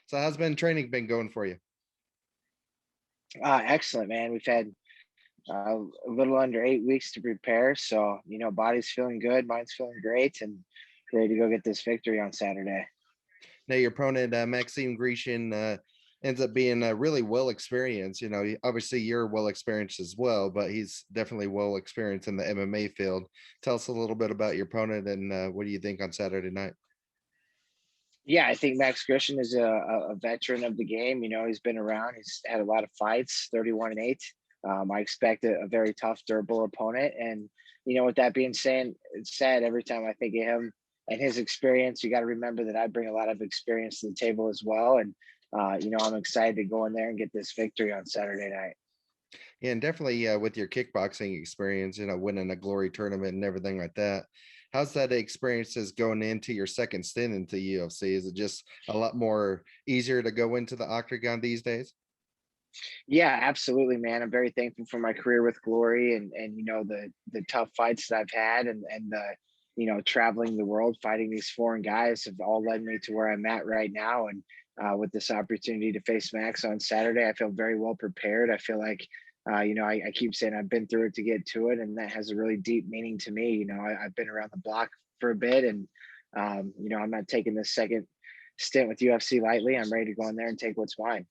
So how's training been going for you? Excellent, man. We've had a little under 8 weeks to prepare, so body's feeling good, mind's feeling great, and ready to go get this victory on Saturday. Now your opponent, Maxime Grecian, ends up being really well experienced. Obviously you're well experienced as well, but he's definitely well experienced in the MMA field. Tell us a little bit about your opponent and what do you think on Saturday night? Yeah, I think Max Christian is a veteran of the game. He's been around. He's had a lot of fights, 31-8. I expect a very tough, durable opponent. And with that being said, every time I think of him and his experience, you got to remember that I bring a lot of experience to the table as well. And I'm excited to go in there and get this victory on Saturday night. Yeah, and definitely with your kickboxing experience, winning a glory tournament and everything like that. How's that experience is going into your second stint into UFC? Is it just a lot more easier to go into the octagon these days? Yeah, absolutely, man. I'm very thankful for my career with Glory and the tough fights that I've had and the traveling the world fighting these foreign guys have all led me to where I'm at right now. And with this opportunity to face Max on Saturday, I feel very well prepared. I feel like I keep saying I've been through it to get to it, and that has a really deep meaning to me. I've been around the block for a bit, and I'm not taking this second stint with UFC lightly. I'm ready to go in there and take what's mine.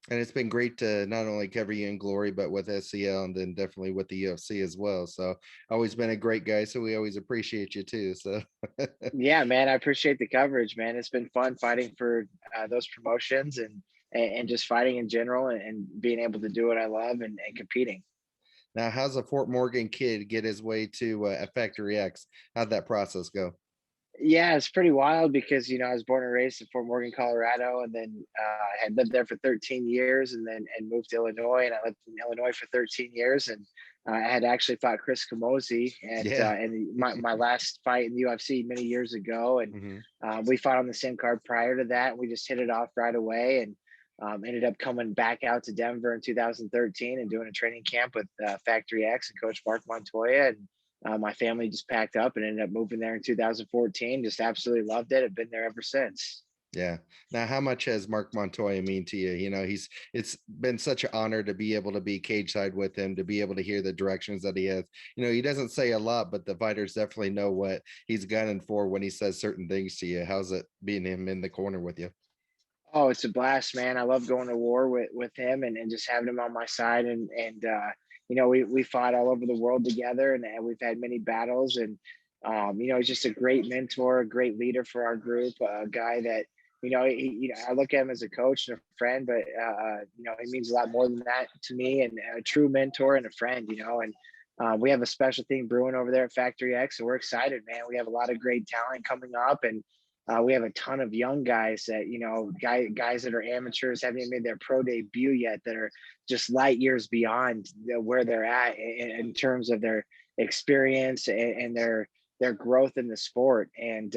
And it's been great to not only cover you in glory, but with SCL and then definitely with the UFC as well. So always been a great guy. So we always appreciate you too. So Yeah, man, I appreciate the coverage, man. It's been fun fighting for those promotions and just fighting in general and being able to do what I love and competing. now, how's a Fort Morgan kid get his way to a Factory X? How'd that process go? Yeah, it's pretty wild because I was born and raised in Fort Morgan, Colorado, and then I had lived there for 13 years, and then moved to Illinois, and I lived in Illinois for 13 years, and I had actually fought Chris Camozzi at Yeah. my last fight in the UFC many years ago, and Hmm. we fought on the same card prior to that. We just hit it off right away, and ended up coming back out to Denver in 2013 and doing a training camp with Factory X and Coach Mark Montoya, and my family just packed up and ended up moving there in 2014. Just absolutely loved it. I've been there ever since. Yeah. Now, how much has Mark Montoya mean to you? It's been such an honor to be able to be cage side with him, to be able to hear the directions that he has. He doesn't say a lot, but the fighters definitely know what he's gunning for when he says certain things to you. How's it being him in the corner with you? Oh, it's a blast, man. I love going to war with him and just having him on my side. And we fought all over the world together and we've had many battles. And, he's just a great mentor, a great leader for our group, a guy that, I look at him as a coach and a friend, but, he means a lot more than that to me and a true mentor and a friend. And we have a special thing brewing over there at Factory X. And we're excited, man. We have a lot of great talent coming up and, we have a ton of young guys that guys that are amateurs haven't even made their pro debut yet that are just light years beyond where they're at in terms of their experience and their growth in the sport. And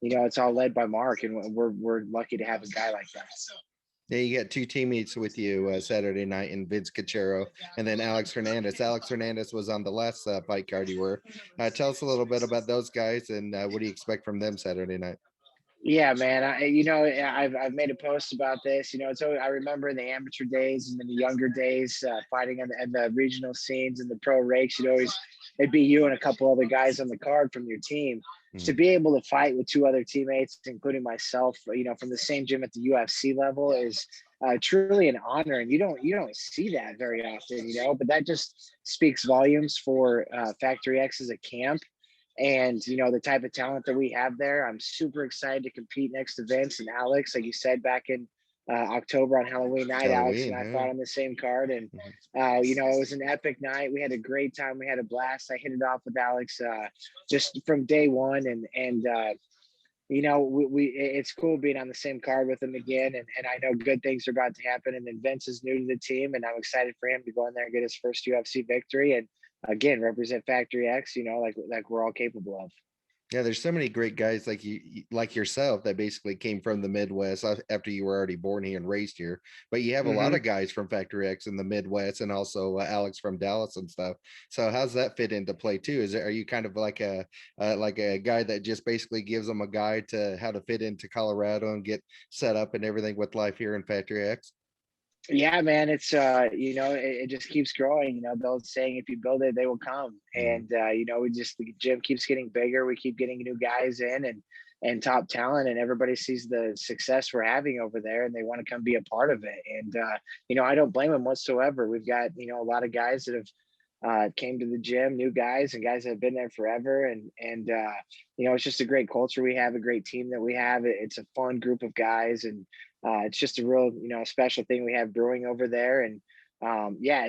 it's all led by Mark, and we're lucky to have a guy like that. Yeah, you got two teammates with you Saturday night in Vince Cachero and then Alex Hernandez. Alex Hernandez was on the last fight card you were. Tell us a little bit about those guys and what do you expect from them Saturday night? Yeah, man. I've made a post about this. So I remember in the amateur days and in the younger days, fighting in the regional scenes and the pro rakes. It'd be you and a couple other guys on the card from your team. To Mhm. be able to fight with two other teammates, including myself, from the same gym at the UFC level, is truly an honor, and you don't see that very often. But that just speaks volumes for Factory X as a camp and the type of talent that we have there. I'm super excited to compete next to Vince and Alex. Like you said, back in October on Halloween night, Alex and Halloween, I yeah. fought on the same card, and Mhm. it was an epic night. We had a great time. We had a blast. I hit it off with Alex just from day one, and it's cool being on the same card with him again, and I know good things are about to happen. And then Vince is new to the team, and I'm excited for him to go in there and get his first UFC victory, and again represent Factory X. Like we're all capable of. Yeah, there's so many great guys like like yourself that basically came from the Midwest after you were already born here and raised here. But you have a lot Hmm. of guys from Factory X in the Midwest, and also Alex from Dallas and stuff. So how's that fit into play too? Are you kind of like a guy that just basically gives them a guide to how to fit into Colorado and get set up and everything with life here in Factory X? Yeah, man, it's it just keeps growing. The old saying, if you build it, they will come. Mhm. And we just the gym keeps getting bigger. We keep getting new guys in and top talent, and everybody sees the success we're having over there, and they want to come be a part of it. And I don't blame them whatsoever. We've got a lot of guys that have came to the gym, new guys and guys that have been there forever, and it's just a great culture we have, a great team that we have. It's a fun group of guys, and it's just a real special thing we have brewing over there. And yeah,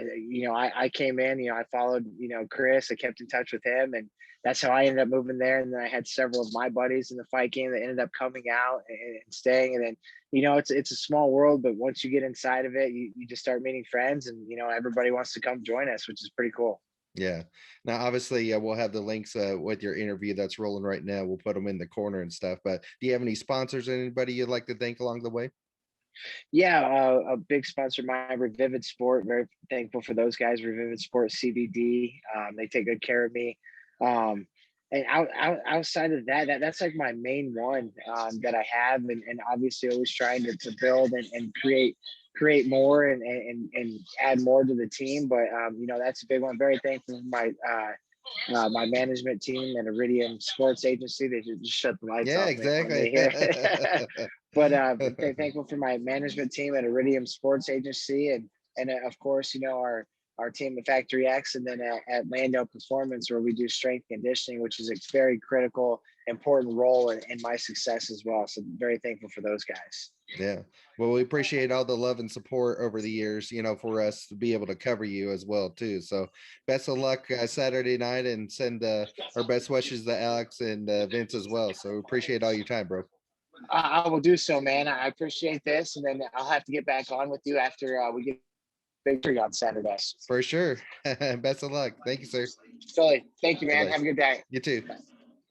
I came in, I followed Chris. I kept in touch with him, and that's how I ended up moving there. And then I had several of my buddies in the fight game that ended up coming out and staying. And then it's a small world, but once you get inside of it, you just start meeting friends, and everybody wants to come join us, which is pretty cool. Yeah. Now, obviously, we'll have the links with your interview that's rolling right now. We'll put them in the corner and stuff. But do you have any sponsors, anybody you'd like to thank along the way? Yeah, a big sponsor of mine, Revivid Sport. Very thankful for those guys, Revivid Sport CBD. They take good care of me. Um, and outside of that's like my main one that I have, and obviously always trying to build and create more and add more to the team. But that's a big one. Very thankful for my management team and Iridium Sports Agency. They just shut the lights Yeah, off when exactly. they hear. But thankful for my management team at Iridium Sports Agency, and of course, our team at Factory X, and then at Lando Performance, where we do strength conditioning, which is a very critical, important role in my success as well. So very thankful for those guys. Yeah. Well, we appreciate all the love and support over the years, for us to be able to cover you as well too. So best of luck Saturday night, and send our best wishes to Alex and Vince as well. So we appreciate all your time, bro. I will do so, man. I appreciate this, and then I'll have to get back on with you after we get big tree on Saturday. For sure. Best of luck. Thank you, sir. Philly, thank you, Bye man. bye. Have a good day. You too.